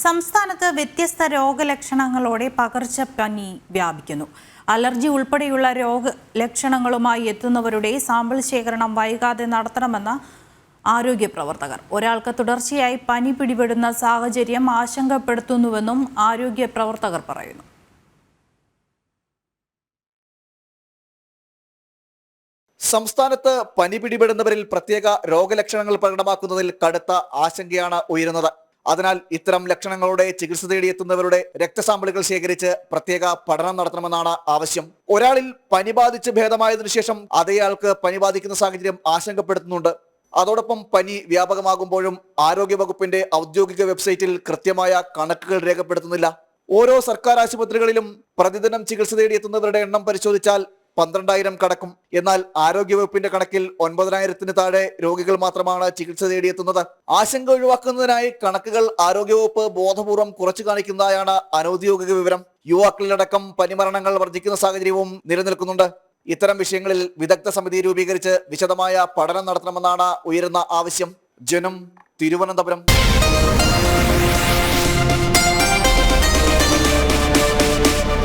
സംസ്ഥാനത്ത് വ്യത്യസ്ത രോഗലക്ഷണങ്ങളോടെ പകർച്ചപ്പനി വ്യാപിക്കുന്നു. അലർജി ഉൾപ്പെടെയുള്ള രോഗലക്ഷണങ്ങളുമായി എത്തുന്നവരുടെ സാമ്പിൾ ശേഖരണം വൈകാതെ നടത്തണമെന്ന് ആരോഗ്യ പ്രവർത്തകർ. ഒരാൾക്ക് തുടർച്ചയായി പനി പിടിപെടുന്ന സാഹചര്യം ആശങ്കപ്പെടുത്തുന്നുവെന്നും ആരോഗ്യ പ്രവർത്തകർ പറയുന്നു. സംസ്ഥാനത്ത് പനി പിടിപെടുന്നവരിൽ പ്രത്യേക രോഗലക്ഷണങ്ങൾ പ്രകടമാക്കുന്നതിൽ കടുത്ത ആശങ്കയാണ് ഉയരുന്നത്. അതിനാൽ ഇത്തരം ലക്ഷണങ്ങളോടെ ചികിത്സ തേടിയെത്തുന്നവരുടെ രക്തസാമ്പിളുകൾ ശേഖരിച്ച് പ്രത്യേക പഠനം നടത്തണമെന്നാണ് ആവശ്യം. ഒരാളിൽ പനി ബാധിച്ച് ഭേദമായതിനു ശേഷം അതേയാൾക്ക് പനി ബാധിക്കുന്ന സാഹചര്യം ആശങ്കപ്പെടുത്തുന്നുണ്ട്. അതോടൊപ്പം പനി വ്യാപകമാകുമ്പോഴും ആരോഗ്യവകുപ്പിന്റെ ഔദ്യോഗിക വെബ്സൈറ്റിൽ കൃത്യമായ കണക്കുകൾ രേഖപ്പെടുത്തുന്നില്ല. ഓരോ സർക്കാർ ആശുപത്രികളിലും പ്രതിദിനം ചികിത്സ തേടിയെത്തുന്നവരുടെ എണ്ണം പരിശോധിച്ചാൽ 12,000 കടക്കും. എന്നാൽ ആരോഗ്യവകുപ്പിന്റെ കണക്കിൽ 9,000-ന് താഴെ രോഗികൾ മാത്രമാണ് ചികിത്സ തേടിയെത്തുന്നത്. ആശങ്ക ഒഴിവാക്കുന്നതിനായി കണക്കുകൾ ആരോഗ്യവകുപ്പ് ബോധപൂർവം കുറച്ചു കാണിക്കുന്നതായാണ് അനൌദ്യോഗിക വിവരം. യുവാക്കളിലടക്കം പനിമരണങ്ങൾ വർദ്ധിക്കുന്ന സാഹചര്യവും നിലനിൽക്കുന്നുണ്ട്. ഇത്തരം വിഷയങ്ങളിൽ വിദഗ്ധ സമിതി രൂപീകരിച്ച് വിശദമായ പഠനം നടത്തണമെന്നാണ് ഉയരുന്ന ആവശ്യം. ജനം, തിരുവനന്തപുരം.